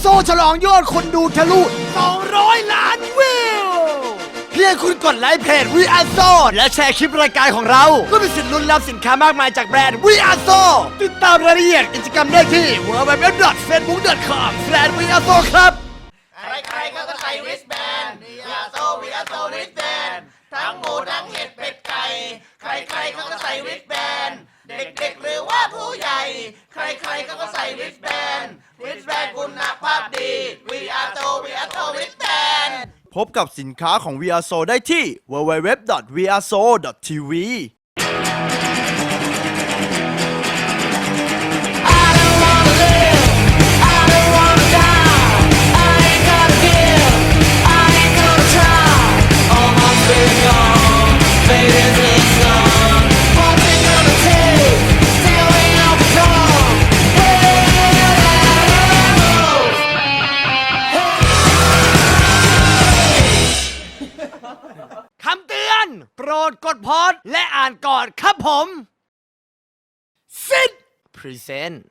โซฉลองยอดคนดูทะลุ200 ล้านวิวเพียงคุณกดไลค์เพจ We Are So และแชร์คลิปรายการของเราก็มีสิทธิ์ลุ้นรับสินค้ามากมายจากแบรนด์ We Are So ติดตามรายละเอียดกิจกรรมได้ที่ www.facebook.com/weareso ครับใครๆเขาก็ใส่ริสแบนวีอาโซริสแบนทั้งหมูทั้งเห็ดเป็ดไก่ใครๆเขาก็ใส่ริสแบนเด็กๆหรือว่าผู้ใหญ่ใครๆเขาก็ใส่ริสแบนคุณภาพดีวีอาโซริสแบนพบกับสินค้าของ VRSO ได้ที่ www.vrso.tvคำเตือนโปรดกดพอดและอ่านก่อนครับผมซิดพรีเซนต์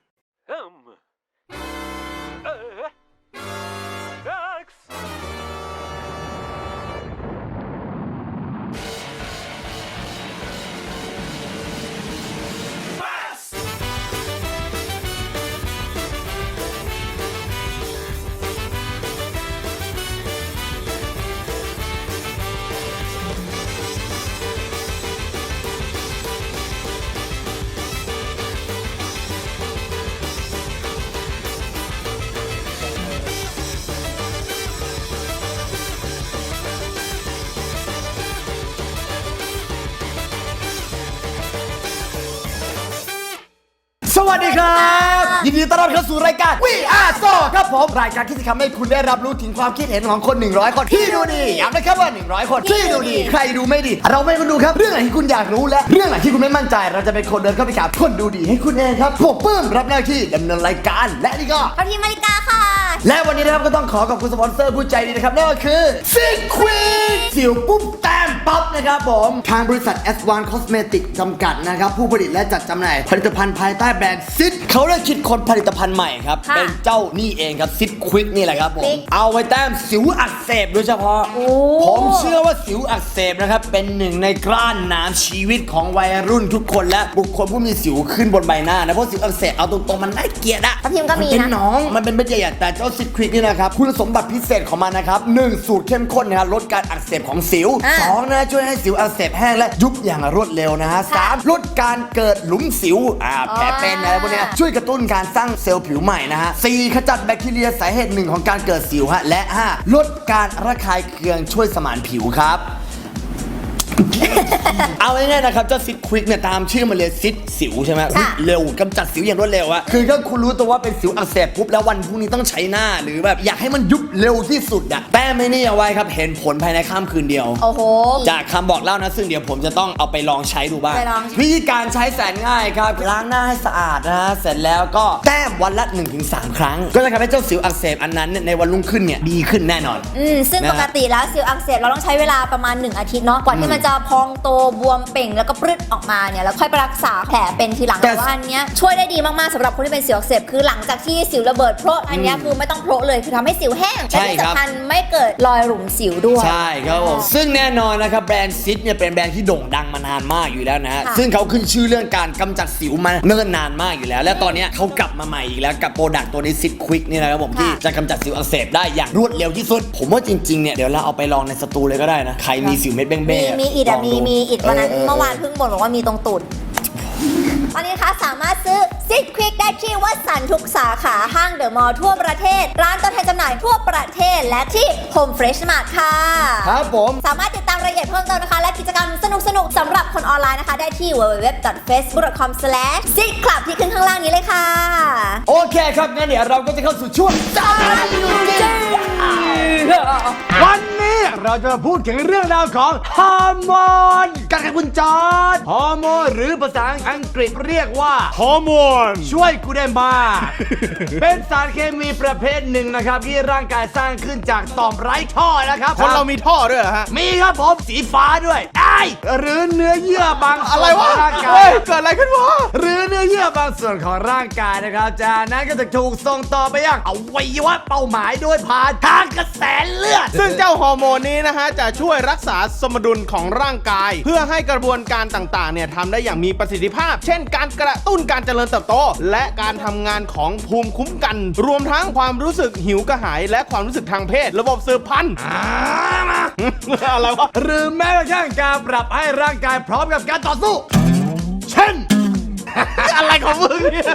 สวัสดีครับยินดีต้อนรับเข้าสู่รายการ We Are So ครับผมรายการที่จะทำให้คุณได้รับรู้ถึงความคิดเห็นของคน100 คนที่ดูดีย้ำนะครับว่า100 คนที่ดูดีใครดูไม่ดีเราไม่คนดูครับเรื่องไหนที่คุณอยากรู้และเรื่องไหนที่คุณไม่มั่นใจเราจะเป็นคนเดินเข้าไปหาคนดูดีให้คุณเองครับผมปื้มรับหน้าที่ดำเนินรายการและนี่ก็ทีมมาริกาค่ะและวันนี้นะครับก็ต้องขอขอบคุณสปอนเซอร์ผู้ใจดีนะครับนั่นก็คือซิกควีนสิวปุ๊บแต้มป๊อปนะครับผมทางบริษัท S1 Cosmetic จำกัดนะครับผู้ผลิตและจัดจำหน่ายผลิตภัณฑ์ภายใต้แบรนด์ซิดเขาได้คิดค้นผลิตภัณฑ์ใหม่ครับเป็นเจ้านี่เองครับซิดควิกนี่แหละครับผมเอาไว้แต้มสิวอักเสบโดยเฉพาะผมเชื่อว่าสิวอักเสบนะครับเป็นหนึ่งในกล้านน้ำชีวิตของวัยรุ่นทุกคนและบุคคลผู้มีสิวขึ้นบนใบหน้านะเพราะสิวอักเสบเอาตรงๆมันน่าเกลียดอะทีมก็มีนะเป็นน้องมันเป็นเม็ดใหญ่ๆแต่เจ้าซิดควิกนี่นะครับคุณสมบัติพิเศษของมันนะครับ1สูตรเข้มข้นนะครับลดการอักเสบของสิว2นะช่วยให้สิวอักเสบแห้งและยุบอย่างรวดเร็วนะฮะ3ลดการเกิดหลุมสิวแผลเป็นอะไรพวกนี้ช่วยกระตุ้นการสร้างเซลล์ผิวใหม่นะฮะ4ขจัดแบคทีเรียสาเหตุหนึ่งของการเกิดสิวฮะและ5ลดการระคายเคืองช่วยสมานผิวครับเอาง่ายๆนะครับเจ้าซิดควิกเนี่ยตามชื่อมันเลยซิดสิวใช่ไหมเร็วกำจัดสิวอย่างรวดเร็วอะคือถ้าคุณรู้ตัวว่าเป็นสิวอักเสบปุ๊บแล้ววันพรุ่งนี้ต้องใช้หน้าหรือแบบอยากให้มันยุบเร็วที่สุดอะแต้มไม่นี่เอาไว้ครับเห็นผลภายในข้ามคืนเดียวโอ้โหจากคำบอกเล่านะซึ่งเดี๋ยวผมจะต้องเอาไปลองใช้ดูบ้างวิธีการใช้แสนง่ายครับล้างหน้าให้สะอาดนะฮะเสร็จแล้วก็แต้มวันละ 1-3 ครั้งก็จะทำให้เจ้าสิวอักเสบอันนั้นในวันรุ่งขึ้นเนี่ยดีขึ้นแน่นอนซึ่งปกติแล้วสิวอักเสบเราต้องใช้เวลาประมาณ1 อาทิตย์เนาะกว่าที่มันจะพองโตบวมเป่งแล้วก็ปรึดออกมาเนี่ยแล้วค่อยไปรักษาแผลเป็นทีหลังแต่ว่าอันเนี้ยช่วยได้ดีมากๆสำหรับคนที่เป็นสิวอักเสบคือหลังจากที่สิวระเบิดโพะอันเนี้ยคือไม่ต้องโพะเลยคือทำให้สิวแห้งและที่สำคัญไม่เกิดรอยหลุมสิวด้วยใช่ครับผมซึ่งแน่นอนนะครับแบรนด์ซิดเนี่ยเป็นแบรนด์ที่โด่งดังมานานมากอยู่แล้วนะฮะซึ่งเขาขึ้นชื่อเรื่องการกำจัดสิวมาเนิ่นนานมากอยู่แล้วและตอนนี้เขากลับมาใหม่อีกแล้วกับโปรดักต์ตัวนี้ซิดควิกนี่นะครับผมที่จะกำจัดสิวอักเสบได้อย่างรวดเร็วที่สุดผมว่าจริงๆเนี่ยเดี๋ยวเราเอาไปลองในสตูเลยก็ได้นะใครมีสิวเม็ดเบ้งๆมีอิดมีอิดวันนั้นเมื่อวานเพิ่งบ่นบอกว่ามีตรงตูดตอนนี้นะคะสามารถซื้อซิดควิกได้ที่วัดสันทุกสาขาห้างเดอะมอลล์ทั่วประเทศร้านตัวแทนจำหน่ายทั่วประเทศและที่โฮมเฟรชมาร์ทค่ะครับผมสามารถติดตามรายละเอียดเพิ่มเติมนะคะและกิจกรรมสนุกๆสำหรับคนออนไลน์นะคะได้ที่ www.facebook.com/sidclub ที่ขึ้นข้างล่างนี้เลยค่ะโอเคครับงั้นเดี๋ยวเราก็จะเข้าสู่ช่วงวันนี้ เราจะมาพูดถึงเรื่องราวของฮอร์โมนกันครับคุณจอร์จฮอร์โมนหรือภาษาอังกฤษเรียกว่าฮอร์โมนช่วยกูได้มาก เป็นสารเคมีประเภทหนึ่งนะครับที่ร่างกายสร้างขึ้นจากต่อมไร้ท่อนะครับ คนเรามีท่อด้วยเหรอฮะ มีครับผมสีฟ้าด้วยไอ้หรือเนื้อเยื่อบางส่วน อะไรวะ ของร่างกา เฮ้ ย ยเกิดอะไรขึ้นวะ หรือเนื้อเยื่อบางส่วนของร่างกายนะครับจากนั้นก็จะถูกส่งต่อไปยังอวัยวะเป้าหมายโดยผ่านทางกระแสเลือด ซึ่งเจ้าฮอร์โมนนี้นะฮะจะช่วยรักษาสมดุลของร่างกาย เพื่อให้กระบวนการต่างๆเนี่ยทำได้อย่างมีประสิทธิภาพ เช่นการกระตุ้นการเจริญเติบโต และการทำงานของภูมิคุ้มกัน รวมทั้งความรู้สึกหิวกระหายและความรู้สึกทางเพศ ระบบสืบพันธุ์ อะไรวะ หรือแม้กระทั่งการปรับให้ร่างกายพร้อมกับการต่อสู้ เช่น อะไรของมึงเนี่ย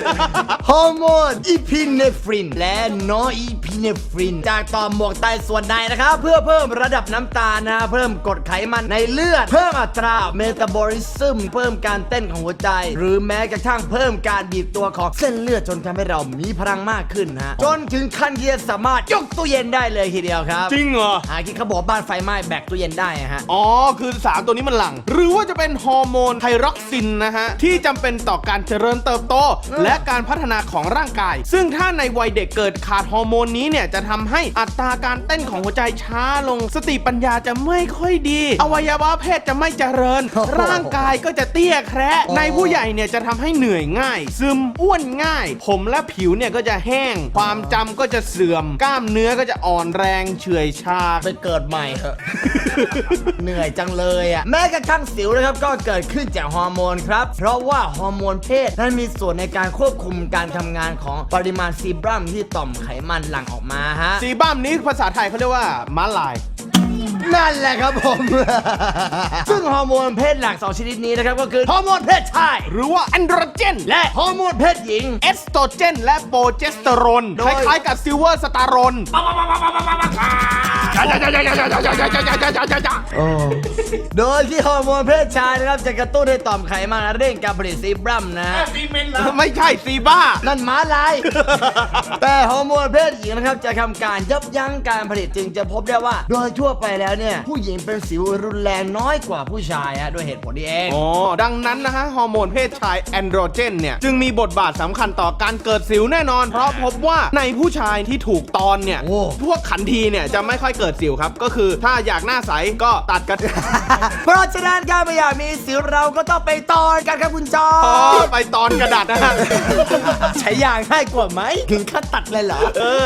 ฮอร์โมนอีพิเนฟรินและนออีพิเนฟรินจากต่อมหมวกไตส่วนในนะครับเพื่อเพิ่มระดับน้ำตาลนะเพิ่มกรดไขมันในเลือด เพิ่มอัตราเมตาบอลิซึมเพิ่มการเต้นของหัวใจ หรือแม้กระทั่งเพิ่มการบีบตัวของเส้นเลือดจนทำให้เรามีพลังมากขึ้นนะจนถึงขั้นที่จะสามารถยกตู้เย็นได้เลยทีเดียวครับ จริงเหรอ หาคิดเขาบอกบ้านไฟไหม้แบกตู้เย็นได้อะฮะ อ๋อ คือสารตัวนี้มันหลั่ง หรือว่าจะเป็นฮอร์โมนไทรอกซินนะฮะ ที่จำเป็นต่อการเจริญเติบโต และการพัฒนาของร่างกาย ซึ่งถ้าในวัยเด็กเกิดขาดฮอร์โมนนี้เนี่ย จะทำให้อัตราการเต้นของหัวใจช้าลง สติปัญญาจะไม่ค่อยดี อวัยวะเพศจะไม่เจริญ ร่างกายก็จะเตี้ยแคระในผู้ใหญ่เนี่ยจะทำให้เหนื่อยง่าย ซึมอ้วนง่าย ผมและผิวเนี่ยก็จะแห้ง ความจำก็จะเสื่อม กล้ามเนื้อก็จะอ่อนแรงเฉื่อยชา ไปเกิดใหม่เถอะ เหนื่อยจังเลยอ่ะแม้กระทั่งสิวนะครับก็เกิดขึ้นจากฮอร์โมนครับเพราะว่าฮอร์โมนเพศนั้นมีส่วนในการควบคุมการทำงานของปริมาณซีบรัมที่ต่อมไขมันหลั่งออกมาฮะ ซีบัมนี้ภาษาไทยเขาเรียกว่าม้าลาย นั่นแหละครับผม ซึ่งฮอร์โมนเพศหลัก2ชนิดนี้นะครับก็คือฮอร์โมนเพศชาย หรือว่าแอนโดรเจน และฮอร์โมนเพศหญิง เอสโตรเจน และโปรเจสเตอโรน โด ค ย ล้ายๆกับซิลเวอร์สตาโรน โดยที่ฮอร์โมนเพศชายนะครับจะกระตุ้นให้ต่อมไขมันเร่งการผลิตซีบรัมนะฮะ ไม่ใช่ซีบ้า นั่นม้าลาย แต่ฮอร์โมนเพศหญิงนะครับจะทำการยับยั้งการผลิตจึงจะพบได้ว่า โดยทั่วไปแล้วเนี่ยผู้หญิงเป็นสิวรุนแรงน้อยกว่าผู้ชายฮะด้วยเหตุผลนี้เอง อ๋อ ดังนั้นนะฮะ ฮอร์โมนเพศชายแอนโดรเจนเนี่ย จึงมีบทบาทสำคัญต่อการเกิดสิวแน่นอน เพราะพบว่าในผู้ชายที่ถูกตอนเนี่ย โอ้ พวกขันทีเนี่ย จะไม่ค่อยเกิดสิวครับ ก็คือถ้าอยากหน้าใสก็ตัดกัน เพราะฉะนั้นการไม่อยากมีสิวเราก็ต้องไปตอนกันครับคุณจอ อ๋อ ร์จ ไปตอนกระดาษนะฮะ ใช้ยางง่ายกว่าไหมถึงขั้นตัดเลยเหรอ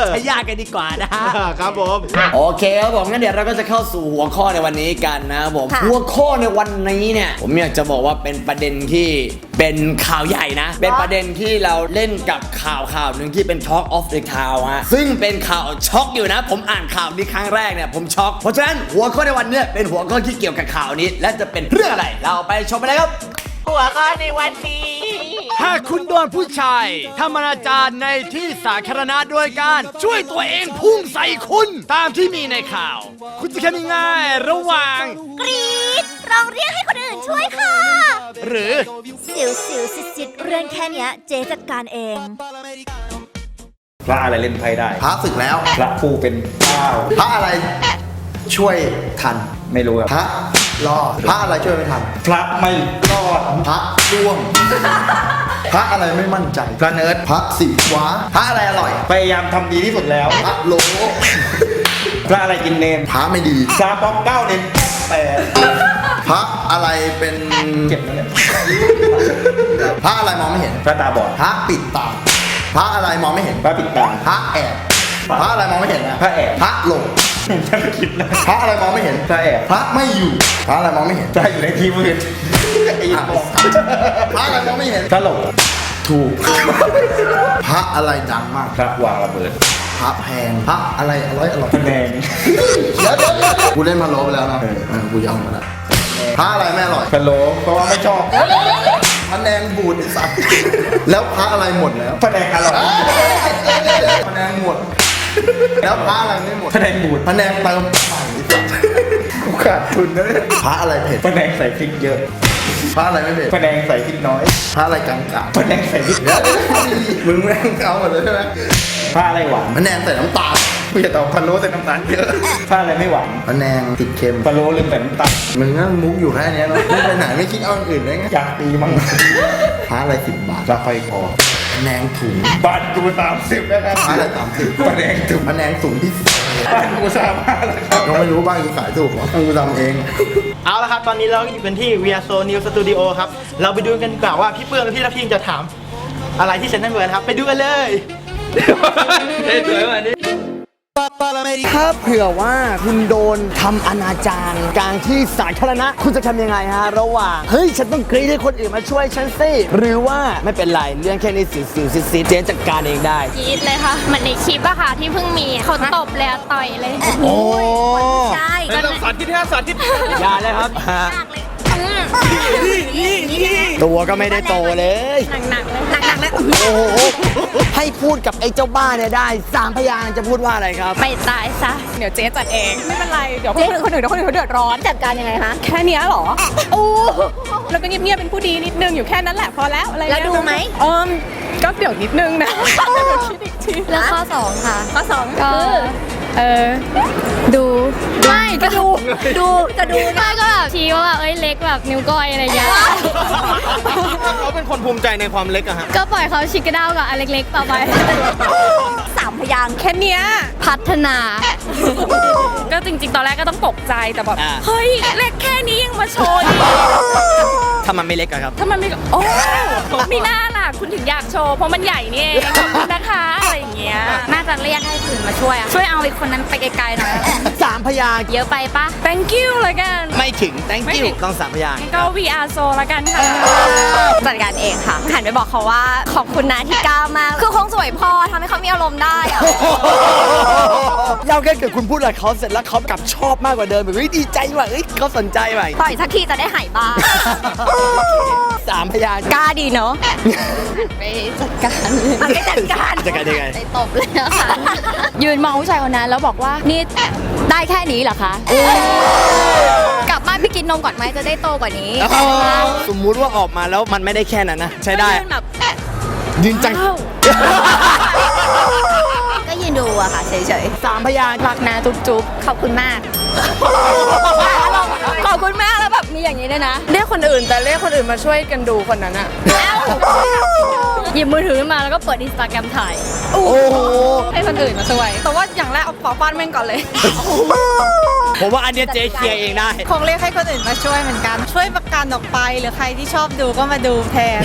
ใช้ยางกันดีกว่านะฮะ ครับผม โอเคครับผมงั้นเดี๋ยวเราก็จะเข้าสู่หัวข้อในวันนี้กันนะครับผม ค่ะ หัวข้อในวันนี้เนี่ยผมอยากจะบอกว่าเป็นประเด็นที่เป็นข่าวใหญ่นะ เป็นประเด็นที่เราเล่นกับข่าวหนึ่งที่เป็น Talk of the Town ฮะซึ่งเป็นข่าวช็อกอยู่นะ ผมอ่านข่าวนี้ครั้งแรกเนี่ยผมช็อกเพราะฉะนั้นหัวข้อในวันเนี้ยเป็นหัวข้อที่เกี่ยวกับข่าวนี้ และจะเป็นเรื่องอะไรเราไปชมกันเลยครับ หัวข้อในวันนี้ ถ้าคุณโดนผู้ชายทำอนาจารในที่สาธารณะด้วยการช่วยตัวเองพุ่งใส่คุณตามที่มีในข่าว คุณจะทำยังไงระหว่าง กรี๊ดร้องเรียกให้คนอื่นช่วยค่ะ หรือ สิวสิดเรื่องแค่เนี้ยเจ๊จัดการเอง พระอะไรเล่นไพ่ได้ พระศึกแล้ว พระผู้เป็นเจ้า พระอะไรช่วยทัน ไม่รู้ครับ พระรอดพระอะไรช่วยไม่ทัน พระไม่รอด พระร่วง พระอะไรไม่มั่นใจ พระเนิร์ด พระสิวะพระอะไรอร่อย พยายามทำดีที่สุดแล้ว พระโล พระอะไรกินเนม พระไม่ดี ซาป๊อกเก้าเนมแต่ พระอะไรเป็น เจ็บนะเนี่ย พระอะไรมองไม่เห็น พระตาบอด พระปิดตา พระอะไรมองไม่เห็น พระปิดตา พระแอบ พระอะไรมองไม่เห็นนะ พระแอบ พระหลง ฉันคิดนะ พระอะไรมองไม่เห็น พระแอบ พระไม่อยู่ พระอะไรมองไม่เห็น พระอยู่ในที่มืดไอ้ อ่ะ บอก พระอะไรมองไม่เห็น พระหลง ถูก พระอะไรดังมาก พระวางระเบิด พระแพง พระอะไรอร่อย พระแดง เดี๋ยวกูเล่นมาโลไปแล้วนะกูยอมมาแล้วพระอะไรไม่อร่อย พะโล้เพราะว่าไม่ชอบ พระแนงบูดไอ้สัสแล้วพระอะไรหมดแล้ว พระแดงอร่อย พระแนงหมด แล้วพระอะไรไม่หมด พระแดงบูด พระแนงเติมใหม่ไอ้สัส กูขาดทุนนะเนี่ย พระอะไรเผ็ด พระแดงใส่พริกเยอะ พระอะไรไม่เผ็ด พระแดงใส่พริกน้อย พระอะไรกลาง พระแดงใส่พริก ๆเดี๋ยวมึงแม่งเอาหมดเลยใช่ไหม พระอะไรหวาน พระแนงใส่น้ำตาล กูจะตอบพะโล้ใส่น้ำตาลเยอะถ้าอะไรไม่หวาน พะแนงติดเค็ม พะโล้ลืมใส่น้ำตาล มึงก็มุกอยู่แค่เนี้ยเนาะไม่ไปไหนไม่คิดเอาอย่างอื่นได้ไง อยากตีมั้ง พาอะไร10 บาท แล้วค่อยพอ พะแนงถุง บ้านกู30แล้วครับ พาอะไร30 ปลาแดงถูก พะแนงถุงที่ บ้านกู35แล้วครับ ก็ไม่รู้บ้านกูขายถูกเหรอกูทำเอง เอาละครับ ตอนนี้เราอยู่กันที่ VRSO New Studio ครับ เราไปดูกันดีกว่าว่าพี่เปื้องและพี่ทัพทีมจะถามอะไรที่เซ็นทรัลเวิลด์ครับ ไปดูกันเลยเฮ้ยสวยว่ะนี่ ถ้าเผื่อว่าคุณโดนทำอนาจารกลางที่สาธารณะคุณจะทำยังไงฮะระหว่างเฮ้ยฉันต้องกรี๊ดให้คนอื่นมาช่วยฉันสิหรือว่าไม่เป็นไรเรื่องแค่นี้สิวๆซิดๆเจ๊จัดการเองได้ กรีดเลยค่ะเหมือนในคลิปอะค่ะที่เพิ่งมีเขาตบเลยอะต่อยเลย โอ้ ใช่ ไม่ต้องสาธิตให้สาธิต อย่าเลยครับตัวก็ไม่ได้โตเลย หนักๆเลย หนักๆเลย โอ้โหให้พูดกับไอ้เจ้าบ้าเนี่ยได้3 พยางค์จะพูดว่าอะไรครับ ไปตายซะ เดี๋ยวเจ๊จัดเอง ไม่เป็นไร เดี๋ยวคนอื่นเขาเดือดร้อน จัดการยังไงคะ แค่เนี้ยเหรอโอ้แล้วก็เงียบๆเป็นผู้ดีนิดนึงอยู่แค่นั้นแหละพอแล้วอะไร แล้วดูไหม ก็เดี๋ยวนิดนึงนะเดี๋ยวคิดอีกที แล้วข้อ 2 ค่ะ ข้อ2 ก็ คือ ดูไม่ก็ดู จะดู ไม่ก็แบบชี้ว่าแบบเอ้ยเล็กแบบนิ้วก้อยอะไรอย่างเงี้ย ถ้าเขาเป็นคนภูมิใจในความเล็กอะฮะ ก็ปล่อยเขาชิคกระด้าวกับอันเล็กๆต่อไป 3 พยางค์ แค่เนี้ย พัฒนา ก็จริงๆ ตอนแรกก็ต้องตกใจแต่แบบเฮ้ยเล็กแค่นี้ยังมาโชว์ดิ ถ้ามันไม่เล็กอะครับ ถ้ามันไม่โอ้มีหน้าล่ะคุณถึงอยากโชว์เพราะมันใหญ่นี่เองขอบคุณนะคะอะไรอย่างเงี้ย น่าจะเรียกให้คนอื่นมาช่วยอะช่วยเอาอีกคนนั้นไปไกลๆหน่อย 3 พยางค์ เยอะไปปะ thank you เลยกัน ไม่ถึง thank ไม่ you ถึง ต้อง3 พยางค์ ก็ VR so ละกันค่ะ จัดการเองค่ะหันไปบอกเขาว่าขอบคุณนะที่กล้ามากคือคงสวยพอทำให้เขามีอารมณ์ได้อะ เราแค่เกิดคุณพูดอะไรเขาเสร็จแล้วเขากลับชอบมากกว่าเดิมแบบเฮ้ยดีใจว่ะเฮ้ยเขาสนใจว่ะ ต่อยสักทีจะได้หายบ้า 3 พยางค์ กล้าดีเนาะ ไปจัดการ ไปจัดการ จะกันยังไง ไปตบเลยอะค่ะ ยืนมองผู้ชายคนนั้นแล้วบอกว่านี่ได้แค่นี้เหรอคะกลับบ้านไปกินนมก่อนไหมจะได้โตกว่านี้ สมมุติว่าออกมาแล้วมันไม่ได้แค่นั้นนะ ใช้ได้ ยืนแบบ ยืนจัง ก็ยืนดูอะค่ะเฉย 3 พยางค์ รักนะจุ๊บ ๆขอบคุณมาก ๆขอบคุณแม่แล้วแบบมีอย่างนี้ด้วยนะ เรียกคนอื่นแต่เรียกคนอื่นมาช่วยกันดูคนนั้นอะ หยิบมือถือขึ้นมาแล้วก็เปิดอินสตาแกรมถ่าย โอ้โห ให้คนอื่นมาช่วย แต่ว่าอย่างแรกเอาปอฟาดแม่งก่อนเลย ผมว่าอันเนี้ยเจ๊เคลียร์เองได้ คงเรียกให้คนอื่นมาช่วยเหมือนกัน ช่วยประกันออกไปหรือใครที่ชอบดูก็มาดูแทน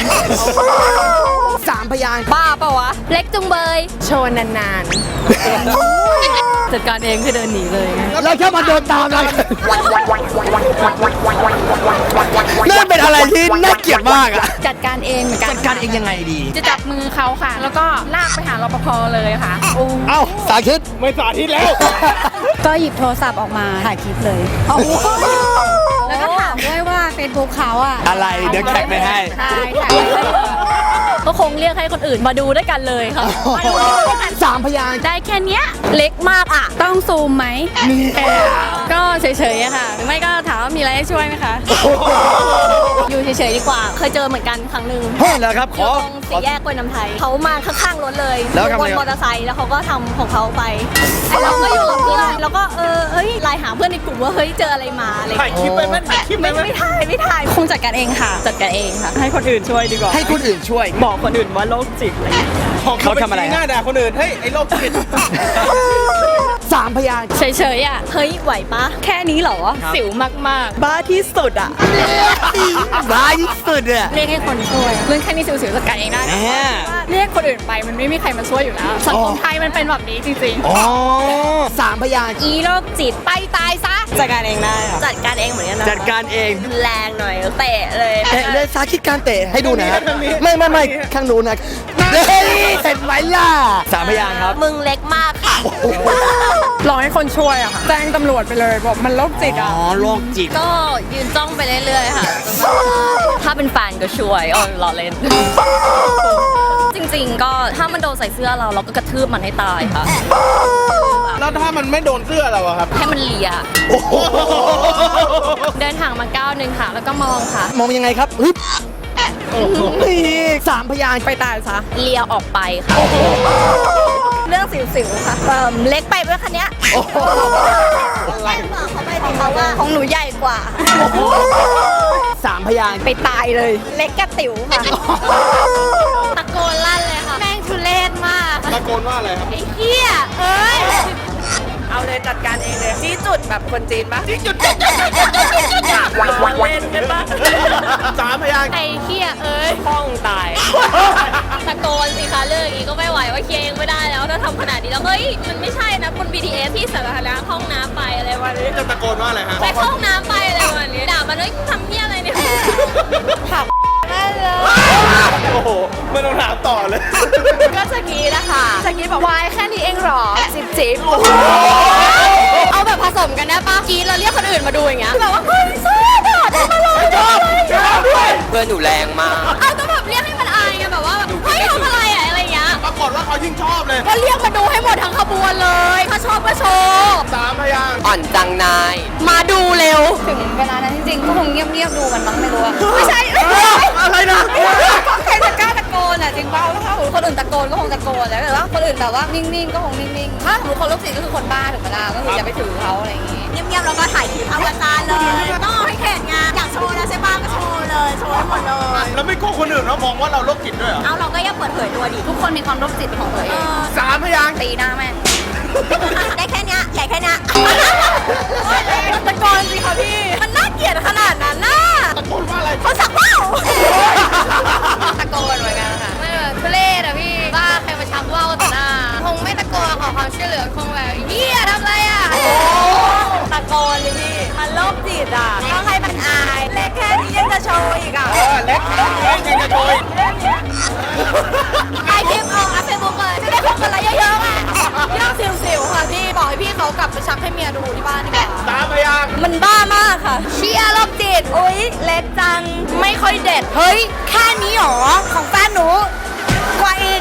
3 พยางค์ บ้าปะวะ เล็กจุงเบย โชว์นานๆ จัดการเองคือเดินหนีเลย แล้วแค่มาโดนตามเลยนั่นเป็นอะไรที่น่าเกลียดมากอะ จัดการเองเหมือนกัน จัดการเองยังไงดี จะจับมือเขาค่ะ แล้วก็ลากไปหารปภเลยค่ะ เอ้า สาธิต ไม่สาธิตแล้ว ก็หยิบโทรศัพท์ออกมาถ่ายคลิปเลย แล้วก็ถามด้วยว่า Facebook เขาอะ อะไรเดี๋ยวแท็กไปให้ ใช่ถ่ายไว้ก็คงเรียกให้คนอื่นมาดูด้วยกันเลยค่ะ มาดูด้วยกัน 3 พยางค์ ได้แค่เนี้ยเล็กมากอะต้องซูมไหมก็เฉยๆอะค่ะ หรือไม่ก็ถามว่ามีอะไรให้ช่วยไหมคะ อยู่เฉยๆดีกว่า เคยเจอเหมือนกันครั้งหนึ่ง เฮ้ยแล้วครับ ข อยู่ อ ตรงสี่แยกกล้วยน้ำไทยเขามาข้างๆรถเลย แล้ว อยู่ ทำ บ ไง นมอเตอร์ไซค์แล้วเขาก็ทำของเขาไปไอ้เราก็อยู่กับเพื่อนแล้วก็เฮ้ยไลน์หาเพื่อนในกลุ่มว่าเฮ้ยเจออะไรมาอะไร ถ่ายคลิปไปไหมถ่ายคลิปไปไหม ไม่ถ่ายคงจัดการเองค่ะ จัดการเองค่ะ ให้คนอื่นช่วยดีกว่า ให้คนอื่นช่วย บอกคนอื่นว่าโรคจิตอะไรอย่างเงี้ย เขาทำอะไร หน้าด่าคนอื่น เฮ้ย ไอ้โรคจิต 3 พยางค์ เฉยๆอ่ะเฮ้ยไหวปะ แค่นี้เหรอ สิวมาก บ้าที่สุดอ่ะ ร้ายที่สุดเนี่ย ๆเรียกให้คนช่วยเรื่องแค่นี้สิวๆจัดการเองได้ แหม เรียกคนอื่นไปมันไม่มีใครมาช่วยอยู่แล้ว สังคมไทยมันเป็นแบบนี้จริง อ๋อ 3 พยางค์ อีโรคจิตไปตายซะ ๆ จัดการเองได้ค่ะ จัดการเองเหมือนกันนะ จัดการเอง แรงหน่อยเตะเลย เตะเลยสาธิตการเตะให้ดูหน่อยฮะไม่ข้างนู้นนะเฮ้ยเห็นไหมล่ะ 3 พยางค์ครับ มึงเล็กมากค่ะ รอให้คนช่วยอะค่ะ แจ้งตำรวจไปเลยบอกมันโรคจิต อ๋ อ่ะ อโรคจิต ก็ยืนจ้องไปเรื่อยๆค่ะ ถ้าเป็นแฟนก็ช่วยรอเล่น จริงๆ ก็ถ้ามันโดนใส่เสื้อเราก็กระทืบมันให้ตายค่ะ แล้วถ้ามันไม่โดนเสื้อเราอะครับ ให้มันเลีย เดินห่างมาก้าวหนึ่งค่ะ แล้วก็มองค่ะ มองยังไงครับฮึบนี่3 พยางค์ ไปตายซะ เลียออกไปค่ะ เรื่องสิวๆค่ะเล็กไปด้วยคันเนี้ยแม่บอกเขาไปสิเขาว่าของหนูใหญ่กว่า 3 พยางค์ ไปตายเลย เล็กกระติ๋วค่ะ ตะโกนลั่นเลยค่ะ แม่งทุเรศมาก ตะโกนว่าอะไรครับ ไอ้เหี้ยเอ้ย เอาเลยจัดการเองเลยชี้จุดแบบคนจีนปะชี้จุดเล่นกันปะ 3 พยางค์ ไอ้เคียเอ้ยห้องตายตะโกนสิคะเรื่องอย่างนี้ก็ไม่ไหวว่าเคลียร์เองไม่ได้แล้วถ้าทำขนาดนี้แล้วเฮ้ยมันไม่ใช่นะบน BTS ที่สาธารณะห้องน้ำไปอะไรวะนี้ จะตะโกนว่าอะไรฮะ ไปเข้าห้องน้ำไปอะไรวะนี้ด่ามันเฮ้ยทำเหี้ยอะไรเนี่ยผับแม่เลย โอ้โหไม่ต้องถามต่อเลย ก็สกีนะคะสกีบอกวายแค่นี้เองหรอจิบเอาแบบผสมกันได้ปะกีเราเรียกคนอื่นมาดูอย่างเงี้ยแบบว่าเฮ้ยชอบอ่ะได้มาเลย ชอบด้วย เพื่อนหนูแรงมาก เอาต้องแบบเรียกให้มันอายไงแบบว่าเฮ้ยทำอะไรอะอะไรอย่างเงี้ย ปรากฏว่าเขายิ่งชอบเลย ก็เรียกมาดูให้หมดทั้งขบวนเลยถ้าชอบก็โชว์ 3 พยางค์ อ่อนจังนาย มาดูเร็ว ถึงเวลานั้นจริงๆก็คงเงียบๆดูกันมั้งไม่รู้อะ ไม่ใช่ อะไรนะ ใครจะกล้าตะโกนอะจริงเปล่าถ้าคนอื่นตะโกนก็คงตะโกนแล้วแต่ว่าคนอื่นแบบว่านิ่งๆก็คงนิ่งๆถ้าสมมติคนลูกศิษย์ก็คือคนบ้าถูกไหมล่ะก็คืออย่าไปถือเขาอะไรอย่างงี้ เงียบๆแล้วก็ถ่ายคลิปอวตารเลยต้องเอาให้เห็นไงอยากโชว์นะใช่ป่ะก็โชว์เลยโชว์ให้หมดเลย แล้วไม่กลัวคนอื่นเรามองว่าเราโรคจิตด้วยเหรอ เอาเราก็อย่าเปิดเผยตัวดิ ทุกคนมีความโรคจิตของตัวเอง 3 พยางค์ ตีหน้าแม่ง ได้แค่เนี้ยใหญ่แค่เนี้ย ตะโกนสิคะพี่ มันน่าเกลียดขนาดนั้นน่ะ ตะโกนว่าอะไร เขาสักเปล่า ตะโกนเหมือนกันค่ะไม่แบบทุเรศอะพี่บ้าใครมาชักว่าวต่อหน้าคงไม่ตะโกนขอความช่วยเหลือคงแบบเฮียทำอะไรอะ ตะโกนเลยพี่มันโรคจิตอ่ะต้องให้มันอายเล็กแค่นี้ยังจะโชว์อีกอ่ะ เล็กยังจะโชย ถ่ายคลิปเอาเฟซบุ๊กเลยจะได้คนกันอะไรเยอะๆอ่ะ เรื่องสิวๆค่ะพี่บอกให้พี่เขากลับไปชักให้เมียดูที่บ้านดีกว่า 3 พยางค์ มันบ้ามากค่ะ เชียร์โรคจิตอุ๊ยเล็กจัง ไม่ค่อยเด็ด เฮ้ยแค่นี้หรอของแฟนหนูกว่าอีก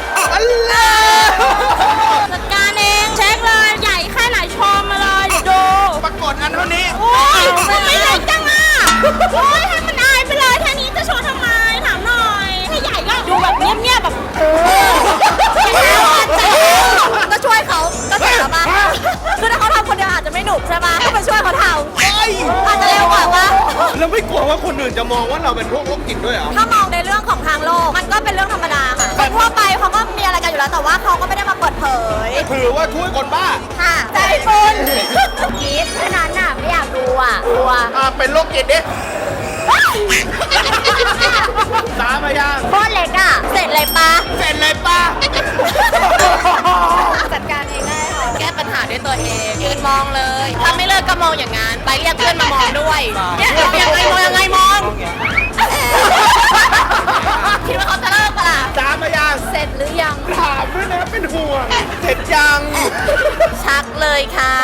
จัดการเองเช็คเลยใหญ่แค่ไหนชมมาเลยเดี๋ยวดู ปรากฏอันเท่านี้ โอ้ยมันไม่เล็กจังอ่ะโอ้ยให้มันอายไปเลยแค่นี้จะโชว์ทำไมถามหน่อยถ้าใหญ่ก็ดูแบบเงียบๆแบบก็ช่วยเขาก็เสร็จแล้วปะคือถ้าเขาทำคนเดียวอาจจะไม่หนุกใช่ปะก็ไปช่วยเขาทำอาจจะเร็วกว่าปะ แล้วไม่กลัวว่าคนอื่นจะมองว่าเราเป็นพวกโรคจิตด้วยเหรอ ถ้ามองในเรื่องของทางโลกมันก็เป็นเรื่องธรรมดาค่ะคนทั่วไปเขาก็มีอะไรกันอยู่แล้วแต่ว่าเขาก็ไม่ได้มาเปิดเผย ถือว่าช่วยคนบ้า ค่ะใจบุญกรี๊ดแค่นั้นน่ะไม่อยากดูอ่ะกลัว เป็นโรคจิตดิ 3 พยางค์ โคตรเล็กอ่ะเสร็จเลยปะ เสร็จเลยป้า จัดการเองได้ค่ะแก้ปัญหาด้วยตัวเองยืนมองเลยถ้าไม่เลิกก็มองอย่างนั้นไปเรียกเพื่อนมามองด้วยเนี่ยยังไงมองคิดว่าเขาจะเลิกปะล่ะ 3 พยางค์ เสร็จหรือยัง ถามด้วยนะเป็นห่วงเสร็จยัง ชักเลยค่ะ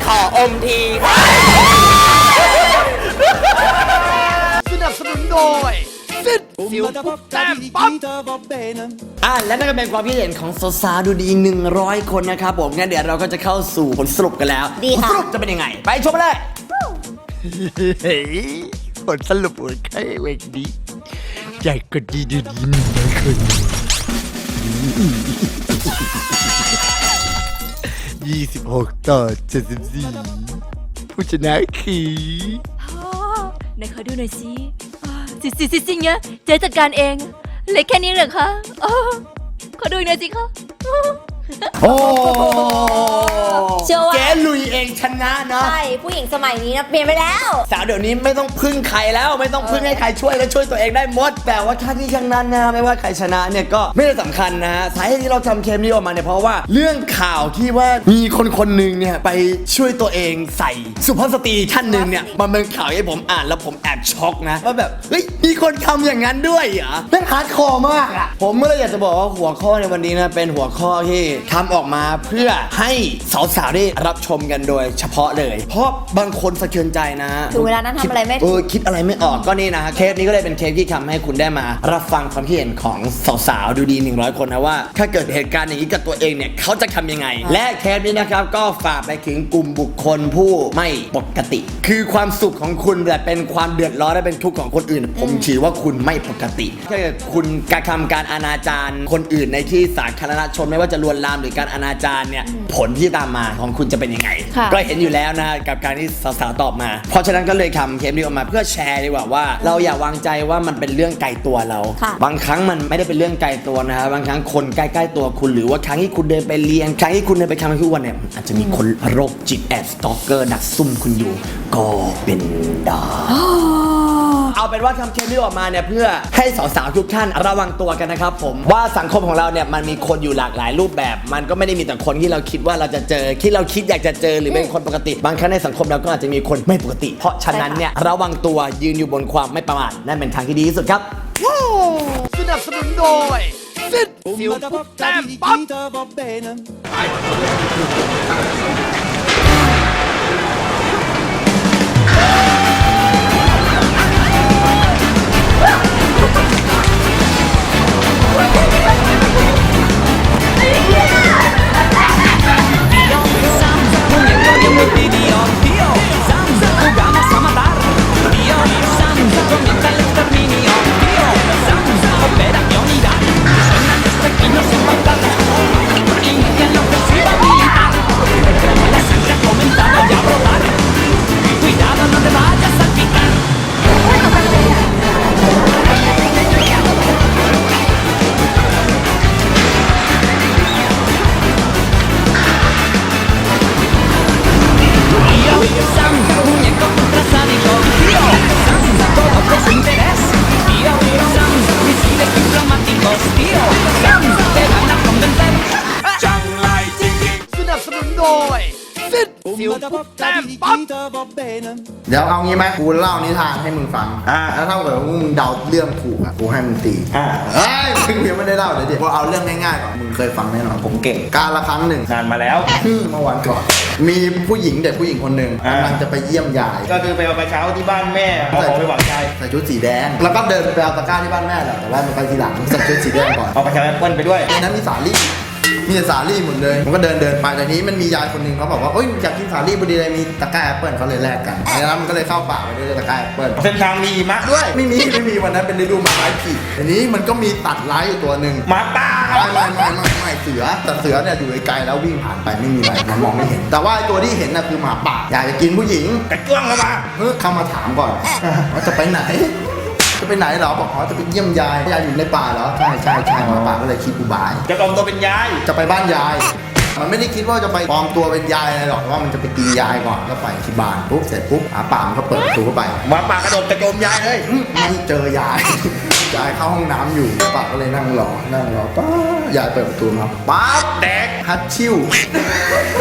ขออมทีค่ะ สนับสนุนโดยสิทธิ์สิวปุ๊บแต้มปั๊บและนั่นก็เป็นความคิดเห็นของสาวๆดูดี 100 คนนะครับผมงั้นเดี๋ยวเราก็จะเข้าสู่ผลสรุปกันแล้ว ดีค่ะ ผลสรุปจะเป็นยังไง ไปชมกันเลยผลสรุปของใครเวกดีใหญ่กว่าดีดูดี100 คน26 ต่อ 74 ผู้ชนะคือ ไหนขอดูหน่อยสิสิเนี่ยเจ๊จัดการเอง เล็กแค่นี้เหรอคะขอดูหน่อยสิคะ โอ้ เชื่อว่า เจ๊ลุยเองชนะเนาะ ใช่ผู้หญิงสมัยนี้นะเปลี่ยนไปแล้ว สาวเดี๋ยวนี้ไม่ต้องพึ่งใครแล้วไม่ต้องพึ่งให้ใครช่วยแล้วช่วยตัวเองได้หมด แต่ว่าท่าที่ช่างนั้นนะไม่ว่าใครชนะเนี่ยก็ไม่ได้สำคัญนะฮะสาเหตุที่เราทำเกมนี้ออกมาเนี่ยเพราะว่าเรื่องข่าวที่ว่ามีคนหนึ่งเนี่ยไปช่วยตัวเองใส่สุภาพสตรีท่านหนึ่งเนี่ยมันเป็นข่าวให้ผมอ่านแล้วผมแอบช็อกนะว่าแบบเฮ้ยมีคนทำอย่างนั้นด้วยเหรอนั่นฮาร์ดคอร์มากอ่ะผมก็เลยอยากจะบอกว่าหัวข้อในวันนี้นะเป็นหัวข้อที่ทำออกมาเพื่อให้สาวๆได้รับชมกันโดยเฉ พาะเลย เพราะบางคนสะเทือนใจนะ ถึงเวลานั้นทำอะไรไม่ถูก คิดอะไรไม่ออกก็นี่นะเคสนี้ก็เลยเป็นเคสที่ทำให้คุณได้มารับฟังความคิดเห็นของสาวๆดูดี100คนนะว่าถ้าเกิดเหตุการณ์อย่างนี้กับตัวเองเนี่ยเขาจะทำยังไง และเคสนี้นะครับก็ฝากไปถึงกลุ่มบุคคลผู้ไม่ปกติ คือความสุขของคุณแต่เป็นความเดือดร้อนและเป็นทุกข์ของคนอื่น ผมถือว่าคุณไม่ปกติถ้าเกิดคุณกระทำการอนาจารคนอื่นในที่สาธารณชนไม่ว่าจะลวนลามหรือการอนาจารเนี่ยผลที่ตามมาของคุณจะเป็นยังไง ค่ะ ก็เห็นอยู่แล้วนะกับการที่สาวๆตอบมา เพราะฉะนั้นก็เลยทำเคสนี้ออกมาเพื่อแชร์ดีกว่าว่าเราอย่าวางใจว่ามันเป็นเรื่องไกลตัวเรา ค่ะ บางครั้งมันไม่ได้เป็นเรื่องไกลตัวนะฮะบางครั้งคนใกล้ๆตัวคุณหรือว่าครั้งที่คุณเดินไปเรียนครั้งที่คุณเดินไปทำทุกวันเนี่ยอาจจะมีคนโรคจิตแอบสตอกเกอร์ดักซุ่มคุณอยู่ก็เป็นได้ เอาเป็นว่าทำเคสนี้ออกมาเนี่ยเพื่อให้สาวๆทุกท่านระวังตัวกันนะครับผมว่าสังคมของเราเนี่ยมันมีคนอยู่หลากหลายรูปแบบ มันก็ไม่ได้มีแต่คนที่เราคิดว่าเราจะเจอที่เราคิดอยากจะเจอหรือเป็นคนปกติ บางครั้งในสังคมเราก็อาจจะมีคนไม่ปกติ เพราะฉะนั้นเนี่ยระวังตัวยืนอยู่บนความไม่ประมาทนั่นเป็นทางที่ดีที่สุดครับสนับสนุนโดยสิวปุ๊บแต้มปั๊บ เดี๋ยวเอางี้ไหมกูเล่านิทานให้มึงฟังแล้วถ้าเกิดว่ามึงเดาเรื่องถูกอ่ะกูให้มึงตีเฮ้ยมึงยังไม่ได้เล่าเดี๋ยวกูเอาเรื่องง่ายๆก่อนมึงเคยฟังแน่นอนผมเก่งการละครั้งหนึ่ง นานมาแล้ว เมื่อวันก่อนมีผู้หญิงเด็กผู้หญิงคนหนึ่งกำลังจะไปเยี่ยมยาย ก็คือไปเอากระเช้าที่บ้านแม่เอาของไปหวังใจ ใส่ชุดสีแดงแล้วก็เดินไปเอาตะกร้าที่บ้านแม่แหละแต่ว่ามันไปทีหลังใส่ชุดสีแดงก่อน เอากระเช้าแอปเปิ้ลไปด้วย ในนั้นมีสาลี่มีแต่สาลี่หมดเลยมันก็เดินไปแต่นี้มันมียายคนหนึ่งเขาบอกว่าเอ้ยอยากกินสาลี่พอดีเลยมีตะกร้าแอปเปิ้ลเขาเลยแลกกันแล้วมันก็เลยเข้าป่าไปด้วยตะกร้าแอปเปิ้ล เส้นทางมีหิมะด้วย ไม่มีวันนั้นเป็นฤดูหมาร้ายผีทีนี้มันก็มีตัดร้ายอยู่ตัวหนึ่ง หมาป่า ไม่เสือแต่เสือเนี่ยอยู่ไกลๆแล้ววิ่งผ่านไปไม่มีอะไรมันมองไม่เห็น แต่ว่าตัวที่เห็นน่ะคือหมาป่าอยากจะกินผู้หญิง กระจ้วงเข้ามา เข้ามาถามก่อนว่าจะไปไหนจะไปไหนเหรอบอกอ๋อจะไปเยี่ยมยายยายอยู่ในป่าเหรอใช่หมาป่าก็เลยคิดอุบาย จะปลอมตัวเป็นยาย จะไปบ้านยาย มันไม่ได้คิดว่าจะไปปลอมตัวเป็นยายอะไรหรอกว่ามันจะไปกินยายก่อนก็ไปที่บ้านปุ๊บเสร็จปุ๊บหมาป่ามันก็เปิดประตูเข้าไป หมาป่ากระโดดกระโจมยายเลย ไม่เจอยาย ยายเข้าห้องน้ำอยู่ป่าก็เลยนั่งรอป้ายายเปิดประตูมาปั๊บ แดก ฮัตชิว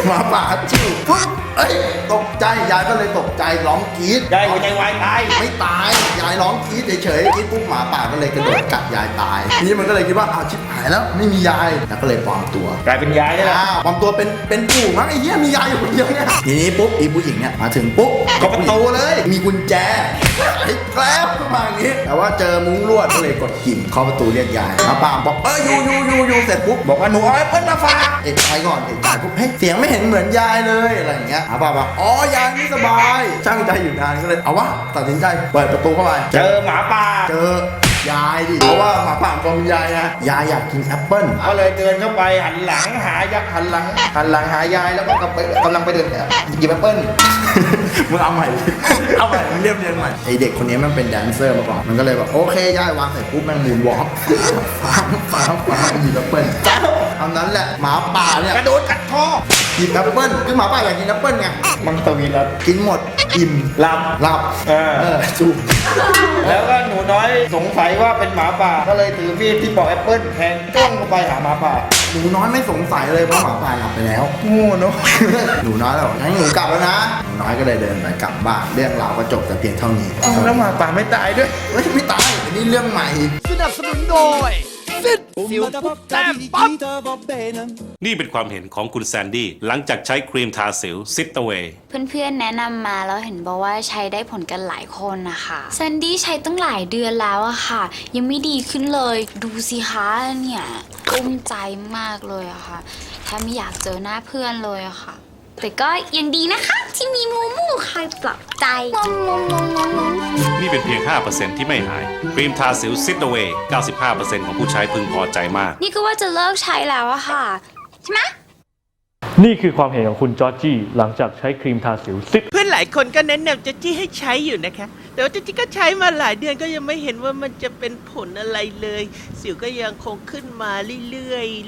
หมาป่าฮัตชิวปุ๊บเอ้ยตกใจยายก็เลยตกใจร้องกรี๊ด ยายหัวใจวายตาย ไม่ตายยายร้องกรี๊ดเฉยๆกรี๊ดปุ๊บหมาป่าก็เลยกระโดดกัดยายตายทีนี้มันก็เลยคิดว่าอ้าวชิบหายแล้วไม่มียายแล้วก็เลยปลอมตัว กลายเป็นยายได้แล้ว ปลอมตัวเป็นปู่มั้งไอ้เหี้ยมียายอยู่คนเดียวเนี่ยทีนี้ปุ๊บอีผู้หญิงเนี่ยมาถึงปุ๊บก็ประตูเลยมีกุญแจไอ้แกล้วขึ้นมาอย่างนี้แต่ว่าเจอมุ้งลวดก็เลยกดกิ่มเคาะประตูเรียกยายมาป่าบอกอยู่เสร็จปุ๊บบอกว่าหนูเอาแอปเปิ้ลมาฝากเอกใจก่อนเอกใจปุ๊บเฮ้ยเสียงไม่เห็นเหมือนยายเลยอะไรอย่างเงี้ยป่าบอกอ๋อยายไม่สบายช่างใจอยู่นานก็เลยเอาวะตัดสินใจเปิดประตูเข้าไป เจอหมาป่า เจอยายดิเพราะว่าหมาป่าบอกยายนะยายอยากกินแอปเปิ้ล ก็เลยเดินเข้าไปหันหลังหายายหันหลังหายายแล้วก็กำลังไปเดินหยิบแอปเปิ้ล มึงเอาใหม่เอาใหม่มึงเรียบเรียงใหม่ไอเด็กคนนี้มันเป็นแดนเซอร์มาก่อนมันก็เลยแบบโอเคย่ายวางเสร็จปุ๊บแม่งมูนวอล์กฟ้าหยิบแอปเปิ้ลจ้าเท่านั้นแหละหมาป่าเนี่ย กระโดดกัดคอ หยิบแอปเปิ้ลคือหมาป่าอยากกินแอปเปิ้ลไง มังสวิรัต กินหมดอิ่ม หลับ หลับจูบ แล้วก็หนูน้อยสงสัยว่าเป็นหมาป่าก็เลยถือมีดที่ปอกแอปเปิ้ลแทงจ้วงเข้าไปหาหมาป่า หนูน้อยไม่สงสัยเลยเพราะหมาป่าหลับไปแล้ว โง่เนาะ หนูน้อยแล้วบอกงั้นหนูกลับแล้วนะหนูน้อยก็เลยเดินไปกลับบ้านเรื่องราวก็จบแต่เพียงเท่านี้ แล้วหมาป่าไม่ตายด้วย เฮ้ยไม่ตายอันนี้เรื่องใหม่ สนับสนุนโดย สิทธิ์สิวปุ๊บแต้มปั๊บ นี่เป็นความเห็นของคุณแซนดี้หลังจากใช้ครีมทาสิวซิตเวย์ เพื่อนๆแนะนำมาแล้วเห็นบอกว่าใช้ได้ผลกันหลายคนนะคะแซนดี้ใช้ตั้งหลายเดือนแล้วอะค่ะ ยังไม่ดีขึ้นเลยดูสิคะเนี่ยกุ้มใจมากเลยอะค่ะแทบไม่อยากเจอหน้าเพื่อนเลยอะค่ะ แต่ก็ยังดีนะคะที่มีมูมูคอยปลอบใจนี่เป็นเพียง 5% ที่ไม่หาย ครีมทาสิวซิตเวย์ 95% ของผู้ใช้พึงพอใจมาก นี่ก็ว่าจะเลิกใช้แล้วอะค่ะใช่ไหม นี่คือความเห็นของคุณจอร์จี้หลังจากใช้ครีมทาสิวซิป เพื่อนหลายคนก็แนะนำจอร์จี้ให้ใช้อยู่นะคะ แต่ว่าจอร์จี้ก็ใช้มาหลายเดือนก็ยังไม่เห็นว่ามันจะเป็นผลอะไรเลย สิวก็ยังคงขึ้นมาเรื่อยๆ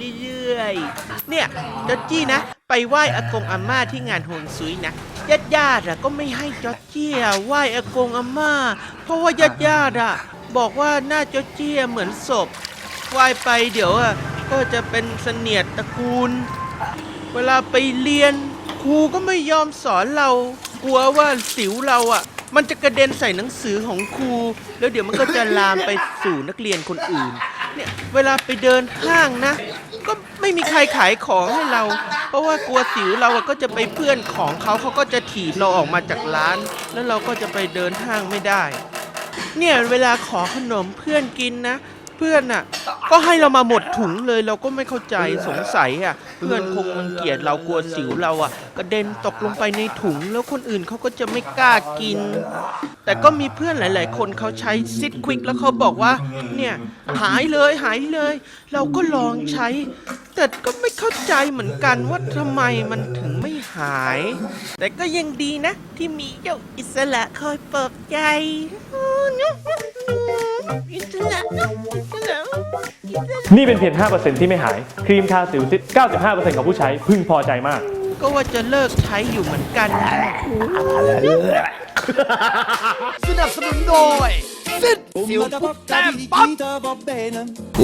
เนี่ยจอร์จี้นะ ไปไหว้อากงอาม่าที่งานโฮงซุยนะญาติก็ไม่ให้จอร์จี้ไหว้อากงอาม่าเพราะว่าญาติบอกว่าหน้าจอร์จี้เหมือนศพไหว้ไปเดี๋ยวก็จะเป็นเสนียดตระกูลเวลาไปเรียนครูก็ไม่ยอมสอนเรากลัวว่าสิวเรามันจะกระเด็นใส่หนังสือของครูแล้วเดี๋ยวมันก็จะลามไปสู่นักเรียนคนอื่นเนี่ยเวลาไปเดินห้างนะก็ไม่มีใครขายของให้เราเพราะว่ากลัวสิวเราก็จะไปเพื่อนของเขาก็จะถีบเราออกมาจากร้านแล้วเราก็จะไปเดินห้างไม่ได้เนี่ยเวลาขอขนมเพื่อนกินนะเพื่อนก็ให้เรามาหมดถุงเลยเราก็ไม่เข้าใจสงสัยเพื่อนคงรังเกียจเรากลัวสิวเรากระเด็นตกลงไปในถุงแล้วคนอื่นเขาก็จะไม่กล้ากินแต่ก็มีเพื่อนหลายๆคนเขาใช้ซิดควิกแล้วเขาบอกว่าเนี่ยหายเลยเราก็ลองใช้แต่ก็ไม่เข้าใจเหมือนกันว่าทำไมมันถึงไม่หายแต่ก็ยังดีนะที่มีเจ้าอิสระคอยปลอบใจอิสระ นี่เป็นเพียง 5% ที่ไม่หาย ครีมทาสิวซิป 95% ของผู้ใช้พึงพอใจมาก ก็ว่าจะเลิกใช้อยู่เหมือนกัน สนับสนุนโดยสิทธิ์สิวปุ๊บแต้มปั๊บ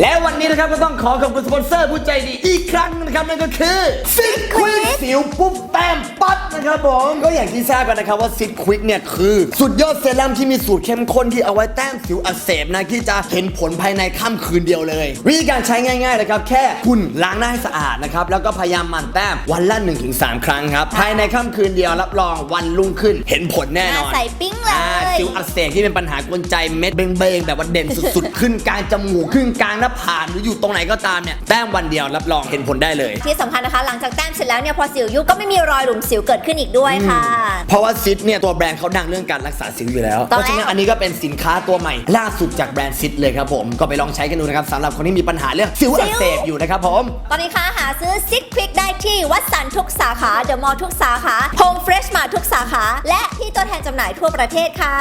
และวันนี้นะครับก็ต้องขอขอบคุณสปอนเซอร์ผู้ใจดีอีกครั้งนะครับนั่นก็คือซิทควิกสิวปุ๊บแต้มปั๊บนะครับผมก็อย่างที่ทราบกันนะครับว่าซิทควิกเนี่ยคือสุดยอดเซรั่มที่มีสูตรเข้มข้นที่เอาไว้แต้มสิวอักเสบนะที่จะเห็นผลภายในค่ำคืนเดียวเลยวิธีการใช้ง่ายๆนะครับแค่คุณล้างหน้าให้สะอาดนะครับแล้วก็พยายามหมั่นแต้มวันละ 1-3 ครั้งครับภายในค่ำคืนเดียวรับรองวันรุ่งขึ้นเห็นผลแน่นอน ใส่ปิ้งเลย สิวอักเสบที่เป็นปัญหากวนใจเม็ดเบงๆแบบว่าเด่นสุดๆ ขึ้นกลางจมูกขึ้นกลางหน้าผากหรืออยู่ตรงไหนก็ตามเนี่ยแต้มวันเดียวรับรองเห็นผลได้เลยที่สำคัญนะคะหลังจากแต้มเสร็จแล้วเนี่ยพอสิวยุบก็ไม่มีรอยหลุมสิวเกิดขึ้นอีกด้วยค่ะเพราะว่าซิดเนี่ยตัวแบรนด์เขาดังเรื่องการรักษาสิวอยู่แล้วเพราะฉะนั้นอันนี้ก็เป็นสินค้าตัวใหม่ล่าสุดจากแบรนด์ซิดเลยครับผมก็ไปลองใช้กันดูนะครับสำหรับคนที่มีปัญหาเรื่องสิวอักเสบอยู่นะครับผมตอนนี้ค่ะหาซื้อซิดควิกได้ที่วัดสันทุกสาขาเดอะมอลล์ทุกสาขาโฮมเฟรชมาทุกสาขาและที่ตัวแทนจำหน่ายทั่วประเทศค่ะ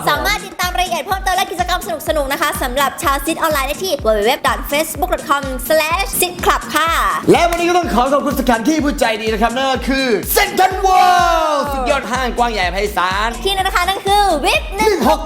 สามารถติดตามรายละเอียดเพิ่มเติมและกิจกรรมสนุกๆนะคะสำหรับชาวซิดออนไลน์ได้ที่ www.facebook.com/sidclub ค่ะและวันนี้ก็ต้องขอขอบคุณสถานที่ผู้ใจดีนะครับนั่นก็คือเซ็นทรัลเวิลด์สุดยอดห้างกว้างใหญ่ไพศาลที่นั่นนะคะนั่นคือวิท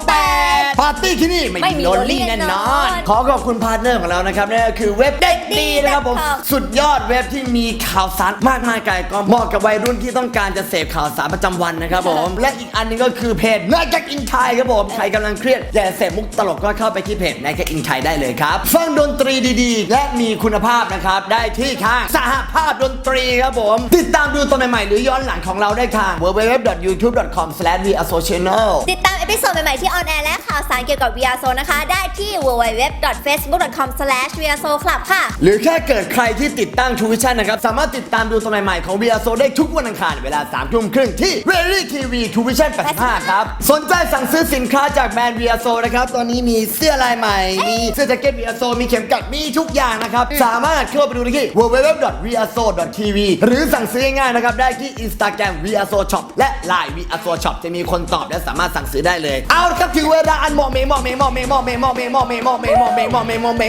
168ปาร์ตี้ที่นี่ไม่มีโลนลี่แน่นอนขอขอบคุณพาร์ทเนอร์ของเรานะครับนั่นก็คือเว็บเด็กดีนะครับผมสุดยอดเว็บที่มีข่าวสารมากมายไกลกองเหมาะกับวัยรุ่นที่ต้องการจะเสพข่าวสารประจำวันนะครับผมและอีกอันนึงก็คือเพจนายแจ็คอินไทยครับผมใครกำลังเครียดอยากเสพมุกตลกก็เข้าไปที่เพจนายแจ็คอินไทยได้เลยครับฟังดนตรีดีๆและมีคุณภาพนะครับได้ที่ทางสหภาพดนตรีครับผมติดตามดูตอนใหม่ๆหรือย้อนหลังของเราได้ทาง www.youtube.com/viasochannel ติดตามเอพิโซดใหม่ๆที่ออนแอร์และข่าวสารเกี่ยวกับ Viaso นะคะได้ที่ www.facebook.com/viasoclub ค่ะหรือแค่เกิดใครที่ติดตั้ง Tuition นะครับสามารถติดตามดูตอนใหม่ๆของ Viaso ได้ทุกวันอังคารเวลา 3:30 ที่ Really TV Tuition 85 ครับสนใจสั่งซื้อสินค้าจากแบรนด์ Viaso นะครับตอนนี้มีเสื้อลายใหม่มีเสื้อแจ็คเก็ต Viaso มีเข็มกัดมีทุกอย่างนะครับสามารถเข้าไปดูได้ที่ www.viaso.tv หรือสั่งซื้อง่ายๆนะครับได้ที่ Instagram Viaso Shop และ Line Viaso Shop จะมีคนตอบและสามารถสั่งซื้อได้เลยเอาละครับถึงเวลาอันเหมาะเม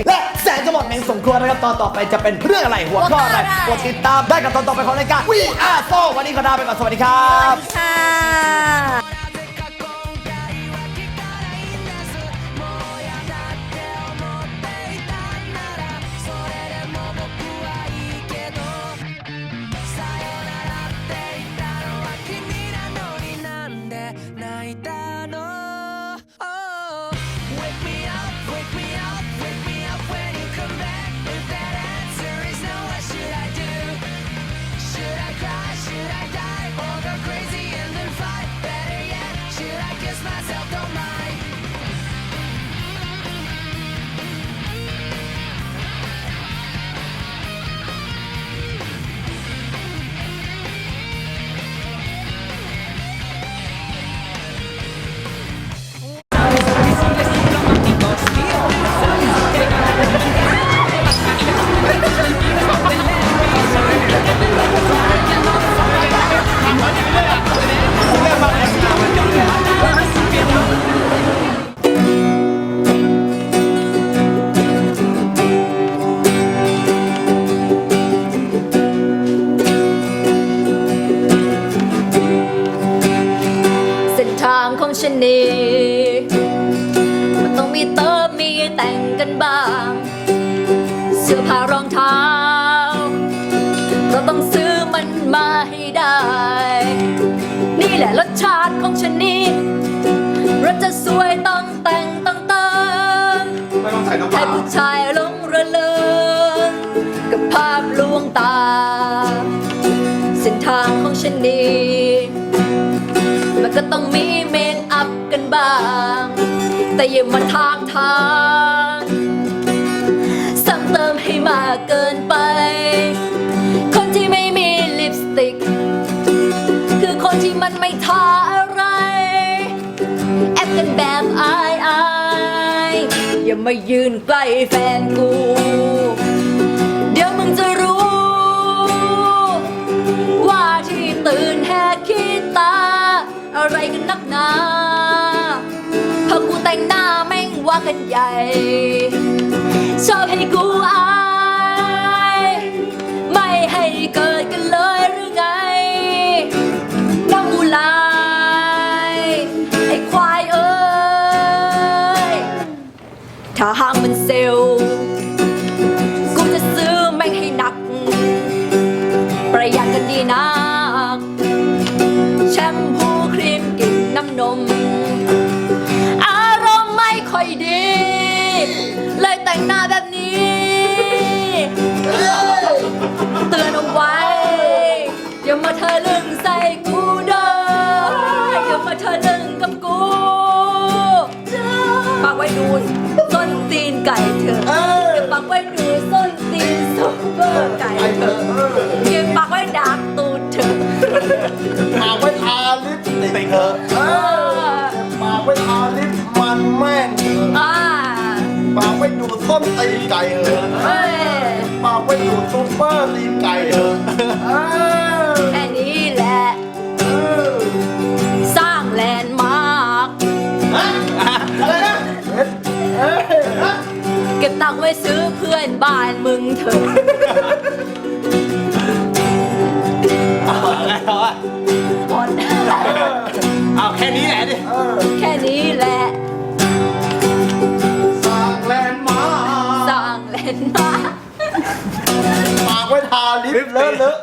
และแสนจะหมดเมงสมควรนะครับตอนต่อไปจะเป็นเรื่องอะไรหัวข้ออะไรกดติดตามได้กับตอนต่อไปของรายการ Viaso วันนี้ขอลาไปก่อนสวัสดีครับWake me up when you come back นีมันต้องมีเติมมีแต่งกันบ้าง เสื้อผ้ารองเท้าเราต้องซื้อมันมาให้ได้ นี่แหละรสชาติของชะนีเราจะสวยต้องแต่งต้องเติม ไม่ต้องใส่น้ำป ให้ ลา ผู้ชายหลงระเริงกับภาพลวงตา เส้นทางของชะนีมันก็ต้องมีเมคอัพกันบ้าง แต่อย่ามาทางซ้ำเติมให้มากเกินไป คนที่ไม่มีลิปสติก คือคนที่มันไม่ทาอะไร แอบกันแบบอายอย่ามายืนใกล้แฟนกู เดี๋ยวมึงจะรู้ ว่าที่ตื่นแหกขี้ตา อะไรกันนักหนาพอกูแต่งหน้าแม่งว่ากันใหญ่ ชอบให้กูอายไม่ให้เกิดกันเลยหรือไงน้องมูลายไอ้ควายเอ้ยถ้าห้างมันเซลล์กูจะซื้อแม่งให้หนัก ประหยัดกันดีนักแชมพูครีมกลิ่นน้ำนม อารมณ์ไม่ค่อยดี เลยแต่งหน้าแบบนี้ เตือนเอาไว้ อย่ามาเธอลึงใส่กูเด้ออย่ามาเธอลึงกับกูปากไว้ดูส้นตีนไก่เถอะอย่าปากไว้ดูส้นตีนซุปเปอร์ไก่เถอะอย่าปากไว้ดักตูดเถอะ ปากไว้ทาลิปสติกเถอะปากไว้ทาลิปมันแม่งเถอะ ปากไว้ดูดส้นตีนไก่เถอะปากไว้ดูดซุปเปอร์ตีนไก่เถอะ แค่นี้แหละ สร้างแลนด์มาร์คเก็บตังค์ไว้ซื้อเพื่อนบ้านมึงเถอะ หมด เอาแค่นี้แหละดิ แค่นี้แหละ สร้างแลนด์มาร์ค สร้างแลนด์มาร์ค ปากไว้ทาลิปเลอะ